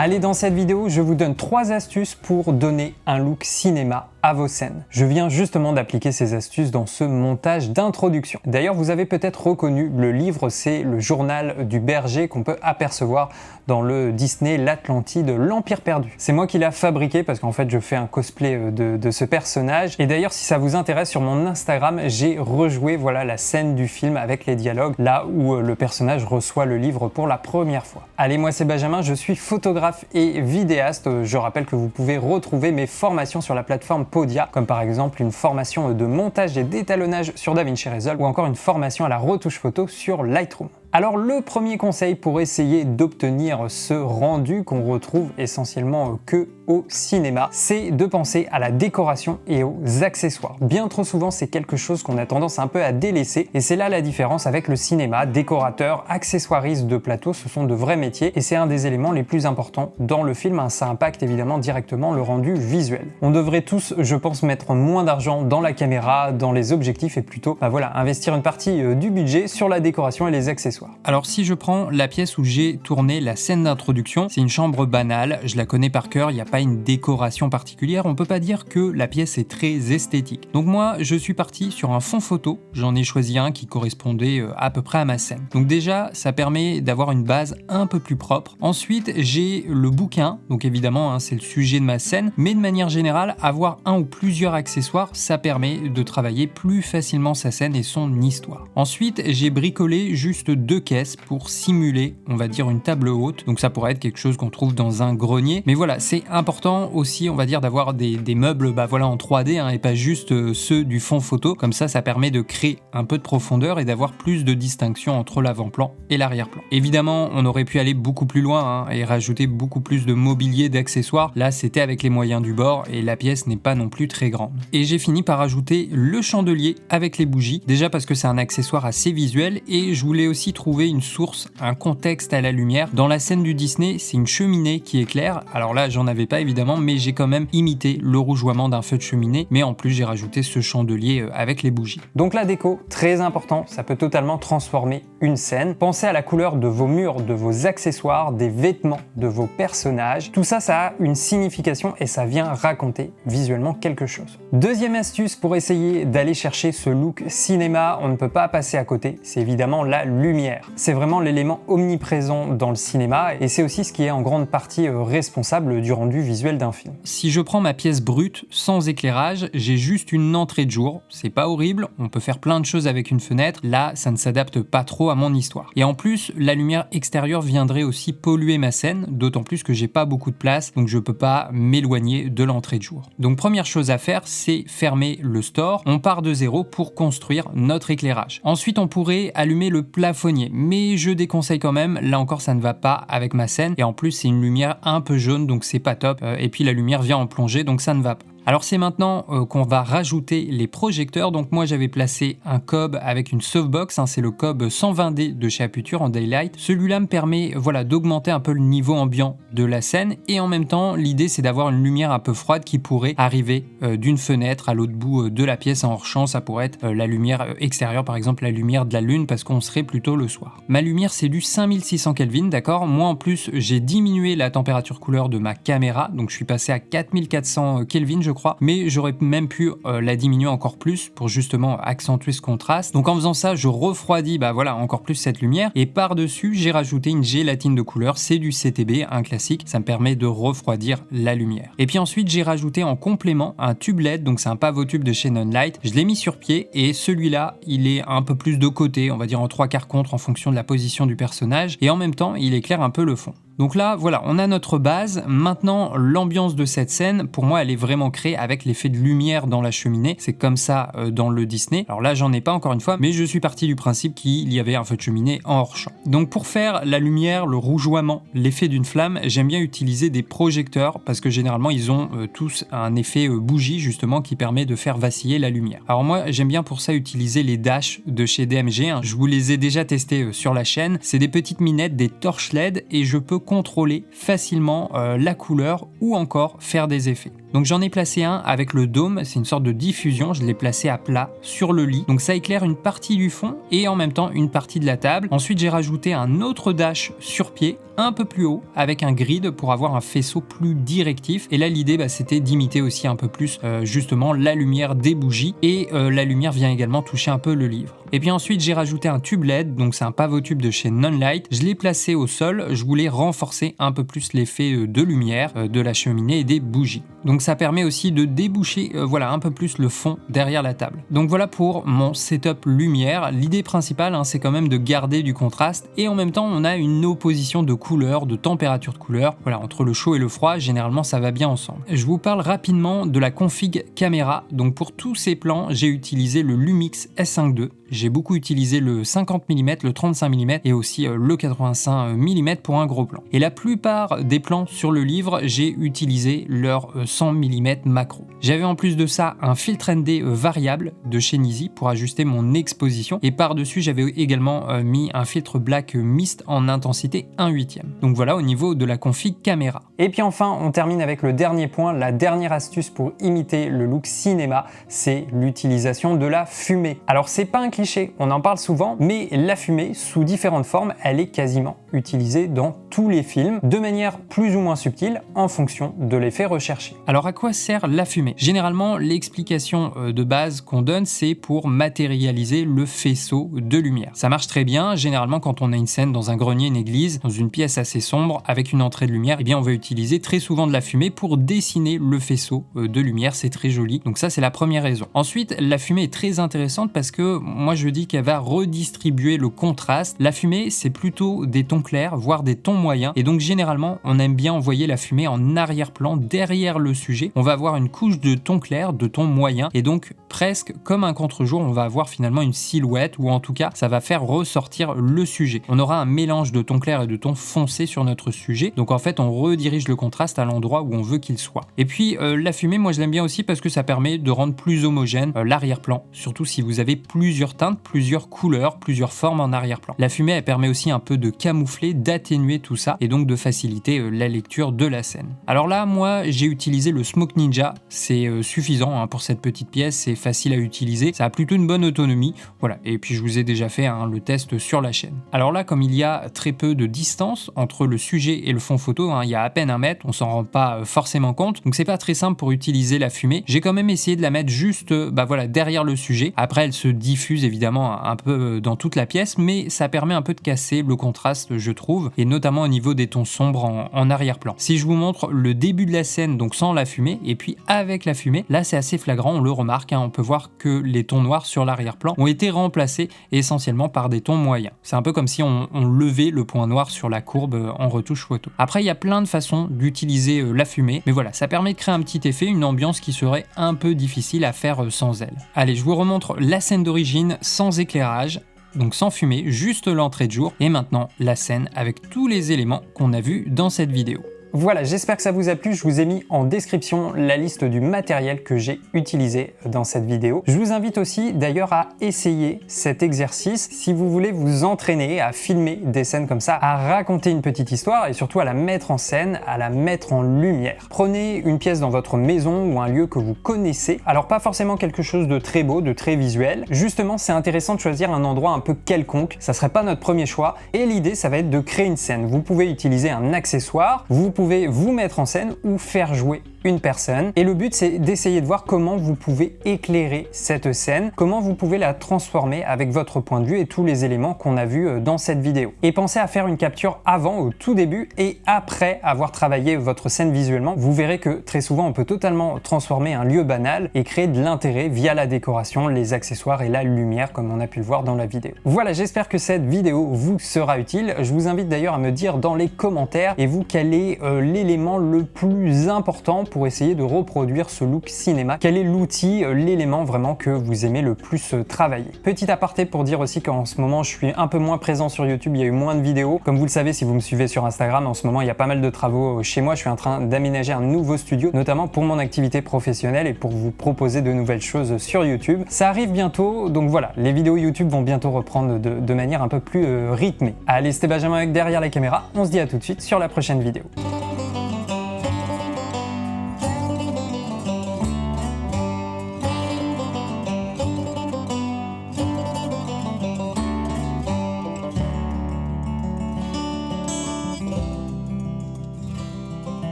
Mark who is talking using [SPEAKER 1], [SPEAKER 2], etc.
[SPEAKER 1] Allez, dans cette vidéo, je vous donne 3 astuces pour donner un look cinéma à vos scènes. Je viens justement d'appliquer ces astuces dans ce montage d'introduction. D'ailleurs, vous avez peut-être reconnu le livre, c'est le journal du berger qu'on peut apercevoir dans le Disney, l'Atlantide, l'Empire perdu. C'est moi qui l'ai fabriqué parce qu'en fait, je fais un cosplay de ce personnage. Et d'ailleurs, si ça vous intéresse, sur mon Instagram, j'ai rejoué la scène du film avec les dialogues, là où le personnage reçoit le livre pour la première fois. Allez, moi c'est Benjamin, je suis photographe et vidéaste. Je rappelle que vous pouvez retrouver mes formations sur la plateforme Podia, comme par exemple une formation de montage et d'étalonnage sur DaVinci Resolve ou encore une formation à la retouche photo sur Lightroom. Alors le premier conseil pour essayer d'obtenir ce rendu qu'on retrouve essentiellement que au cinéma, c'est de penser à la décoration et aux accessoires. Bien trop souvent, c'est quelque chose qu'on a tendance un peu à délaisser et c'est là la différence avec le cinéma. Décorateur, accessoiriste de plateau, ce sont de vrais métiers et c'est un des éléments les plus importants dans le film. Ça impacte évidemment directement le rendu visuel. On devrait tous, je pense, mettre moins d'argent dans la caméra, dans les objectifs et plutôt investir une partie du budget sur la décoration et les accessoires.
[SPEAKER 2] Alors si je prends la pièce où j'ai tourné la scène d'introduction, c'est une chambre banale, je la connais par cœur, il n'y a pas une décoration particulière, on peut pas dire que la pièce est très esthétique. Donc moi, je suis parti sur un fond photo, j'en ai choisi un qui correspondait à peu près à ma scène. Donc déjà, ça permet d'avoir une base un peu plus propre. Ensuite, j'ai le bouquin, donc évidemment, c'est le sujet de ma scène, mais de manière générale, avoir un ou plusieurs accessoires, ça permet de travailler plus facilement sa scène et son histoire. Ensuite, j'ai bricolé juste 2 caisses pour simuler, on va dire, une table haute. Donc ça pourrait être quelque chose qu'on trouve dans un grenier. Mais voilà, c'est important aussi, on va dire, d'avoir des meubles en 3D et pas juste ceux du fond photo. Comme ça permet de créer un peu de profondeur et d'avoir plus de distinction entre l'avant-plan et l'arrière-plan. Évidemment, on aurait pu aller beaucoup plus loin et rajouter beaucoup plus de mobilier, d'accessoires. Là, c'était avec les moyens du bord et la pièce n'est pas non plus très grande. Et j'ai fini par ajouter le chandelier avec les bougies. Déjà parce que c'est un accessoire assez visuel et je voulais aussi trouver une source, un contexte à la lumière. Dans la scène du Disney, c'est une cheminée qui éclaire. Alors là, j'en avais pas évidemment, mais j'ai quand même imité le rougeoiement d'un feu de cheminée. Mais en plus, j'ai rajouté ce chandelier avec les bougies.
[SPEAKER 1] Donc la déco, très important, ça peut totalement transformer une scène. Pensez à la couleur de vos murs, de vos accessoires, des vêtements de vos personnages. Tout ça, ça a une signification et ça vient raconter visuellement quelque chose. Deuxième astuce pour essayer d'aller chercher ce look cinéma, on ne peut pas passer à côté, c'est évidemment la lumière. C'est vraiment l'élément omniprésent dans le cinéma et c'est aussi ce qui est en grande partie responsable du rendu visuel d'un film.
[SPEAKER 2] Si je prends ma pièce brute, sans éclairage, j'ai juste une entrée de jour. C'est pas horrible, on peut faire plein de choses avec une fenêtre. Là, ça ne s'adapte pas trop à mon histoire. Et en plus, la lumière extérieure viendrait aussi polluer ma scène, d'autant plus que j'ai pas beaucoup de place, donc je peux pas m'éloigner de l'entrée de jour. Donc première chose à faire, c'est fermer le store. On part de zéro pour construire notre éclairage. Ensuite, on pourrait allumer le plafonnier, mais je déconseille quand même, là encore ça ne va pas avec ma scène et en plus c'est une lumière un peu jaune donc c'est pas top et puis la lumière vient en plongée donc ça ne va pas. Alors c'est maintenant qu'on va rajouter les projecteurs. Donc moi j'avais placé un cob avec une softbox, c'est le cob 120D de chez Aputure en Daylight. Celui-là me permet d'augmenter un peu le niveau ambiant de la scène et en même temps l'idée c'est d'avoir une lumière un peu froide qui pourrait arriver d'une fenêtre à l'autre bout de la pièce en hors-champ. Ça pourrait être la lumière extérieure, par exemple la lumière de la lune parce qu'on serait plutôt le soir. Ma lumière c'est du 5600 Kelvin, d'accord. Moi en plus j'ai diminué la température couleur de ma caméra, donc je suis passé à 4400 Kelvin je crois, mais j'aurais même pu la diminuer encore plus pour justement accentuer ce contraste. Donc en faisant ça, je refroidis encore plus cette lumière et par-dessus, j'ai rajouté une gélatine de couleur, c'est du CTB, un classique, ça me permet de refroidir la lumière. Et puis ensuite, j'ai rajouté en complément un tube LED, donc c'est un pavotube de chez Nonlight. Je l'ai mis sur pied et celui-là, il est un peu plus de côté, on va dire en 3/4 contre en fonction de la position du personnage et en même temps, il éclaire un peu le fond. Donc là, voilà, on a notre base. Maintenant, l'ambiance de cette scène, pour moi, elle est vraiment créée avec l'effet de lumière dans la cheminée. C'est comme ça dans le Disney. Alors là, j'en ai pas encore une fois, mais je suis parti du principe qu'il y avait un feu de cheminée en hors-champ. Donc pour faire la lumière, le rougeoiement, l'effet d'une flamme, j'aime bien utiliser des projecteurs parce que généralement, ils ont tous un effet bougie justement qui permet de faire vaciller la lumière. Alors moi, j'aime bien pour ça utiliser les Dash de chez DMG. Je vous les ai déjà testés sur la chaîne. C'est des petites minettes, des torches LED et je peux contrôler facilement la couleur ou encore faire des effets. Donc j'en ai placé un avec le dôme, c'est une sorte de diffusion, je l'ai placé à plat sur le lit. Donc ça éclaire une partie du fond et en même temps une partie de la table. Ensuite j'ai rajouté un autre dash sur pied, un peu plus haut, avec un grid pour avoir un faisceau plus directif. Et là l'idée c'était d'imiter aussi un peu plus justement la lumière des bougies et la lumière vient également toucher un peu le livre. Et puis ensuite j'ai rajouté un tube LED, donc c'est un pavotube de chez Nonlight. Je l'ai placé au sol, je voulais renforcer un peu plus l'effet de lumière de la cheminée et des bougies. Donc ça permet aussi de déboucher voilà un peu plus le fond derrière la table. Donc voilà pour mon setup lumière. L'idée principale c'est quand même de garder du contraste et en même temps on a une opposition de couleurs, de température de couleurs. Voilà, entre le chaud et le froid, généralement ça va bien ensemble. Je vous parle rapidement de la config caméra. Donc pour tous ces plans, j'ai utilisé le Lumix S5 II. J'ai beaucoup utilisé le 50 mm, le 35 mm et aussi le 85 mm pour un gros plan. Et la plupart des plans sur le livre, j'ai utilisé leur 100 mm macro. J'avais en plus de ça un filtre ND variable de chez Nisi pour ajuster mon exposition et par-dessus j'avais également mis un filtre black mist en intensité 1/8. Donc voilà au niveau de la config caméra.
[SPEAKER 1] Et puis enfin on termine avec le dernier point, la dernière astuce pour imiter le look cinéma, c'est l'utilisation de la fumée. Alors c'est pas un cliché, on en parle souvent, mais la fumée sous différentes formes, elle est quasiment utilisée dans tous les films, de manière plus ou moins subtile en fonction de l'effet recherché.
[SPEAKER 2] Alors à quoi sert la fumée? Généralement l'explication de base qu'on donne c'est pour matérialiser le faisceau de lumière. Ça marche très bien, généralement quand on a une scène dans un grenier, une église, dans une pièce assez sombre avec une entrée de lumière, eh bien on va utiliser très souvent de la fumée pour dessiner le faisceau de lumière, c'est très joli. Donc ça c'est la première raison. Ensuite la fumée est très intéressante parce que moi je dis qu'elle va redistribuer le contraste. La fumée c'est plutôt des tons clairs, voire des tons moyens et donc généralement on aime bien envoyer la fumée en arrière-plan derrière le sujet. On va avoir une couche de tons clairs, de tons moyens et donc presque comme un contre-jour on va avoir finalement une silhouette ou en tout cas ça va faire ressortir le sujet. On aura un mélange de tons clairs et de tons foncés sur notre sujet donc en fait on redirige le contraste à l'endroit où on veut qu'il soit. Et puis la fumée moi je l'aime bien aussi parce que ça permet de rendre plus homogène l'arrière-plan, surtout si vous avez plusieurs teintes, plusieurs couleurs, plusieurs formes en arrière-plan. La fumée elle permet aussi un peu de camoufler, d'atténuer tout ça et donc de faciliter la lecture de la scène. Alors là moi j'ai utilisé le Smoke Ninja, c'est suffisant pour cette petite pièce, c'est facile à utiliser, ça a plutôt une bonne autonomie, voilà, et puis je vous ai déjà fait le test sur la chaîne. Alors là comme il y a très peu de distance entre le sujet et le fond photo, il y a à peine 1 mètre, on s'en rend pas forcément compte, donc c'est pas très simple pour utiliser la fumée. J'ai quand même essayé de la mettre juste voilà, derrière le sujet, après elle se diffuse évidemment un peu dans toute la pièce, mais ça permet un peu de casser le contraste je trouve, et notamment au niveau des tons sombres en arrière-plan. Si je vous montre le début de la scène, donc sans la fumée, et puis avec la fumée, là c'est assez flagrant, on le remarque, on peut voir que les tons noirs sur l'arrière-plan ont été remplacés essentiellement par des tons moyens. C'est un peu comme si on levait le point noir sur la courbe en retouche photo. Après il y a plein de façons d'utiliser la fumée, mais voilà, ça permet de créer un petit effet, une ambiance qui serait un peu difficile à faire sans elle. Allez, je vous remontre la scène d'origine sans éclairage, donc sans fumée, juste l'entrée de jour, et maintenant la scène avec tous les éléments qu'on a vus dans cette vidéo.
[SPEAKER 1] Voilà, j'espère que ça vous a plu. Je vous ai mis en description la liste du matériel que j'ai utilisé dans cette vidéo. Je vous invite aussi d'ailleurs à essayer cet exercice si vous voulez vous entraîner à filmer des scènes comme ça, à raconter une petite histoire et surtout à la mettre en scène, à la mettre en lumière. Prenez une pièce dans votre maison ou un lieu que vous connaissez. Alors pas forcément quelque chose de très beau, de très visuel. Justement, c'est intéressant de choisir un endroit un peu quelconque. Ça serait pas notre premier choix. Et l'idée, ça va être de créer une scène. Vous pouvez utiliser un accessoire, vous pouvez vous mettre en scène ou faire jouer une personne. Et le but, c'est d'essayer de voir comment vous pouvez éclairer cette scène, comment vous pouvez la transformer avec votre point de vue et tous les éléments qu'on a vus dans cette vidéo. Et pensez à faire une capture avant, au tout début, et après avoir travaillé votre scène visuellement. Vous verrez que très souvent, on peut totalement transformer un lieu banal et créer de l'intérêt via la décoration, les accessoires et la lumière, comme on a pu le voir dans la vidéo. Voilà, j'espère que cette vidéo vous sera utile. Je vous invite d'ailleurs à me dire dans les commentaires, et vous, quel est l'élément le plus important pour essayer de reproduire ce look cinéma. Quel est l'outil, l'élément vraiment que vous aimez le plus travailler. Petit aparté pour dire aussi qu'en ce moment je suis un peu moins présent sur YouTube, il y a eu moins de vidéos. Comme vous le savez si vous me suivez sur Instagram, en ce moment il y a pas mal de travaux chez moi. Je suis en train d'aménager un nouveau studio, notamment pour mon activité professionnelle et pour vous proposer de nouvelles choses sur YouTube. Ça arrive bientôt, donc voilà, les vidéos YouTube vont bientôt reprendre de manière un peu plus rythmée. Allez, c'était Benjamin avec Derrière la caméra, on se dit à tout de suite sur la prochaine vidéo.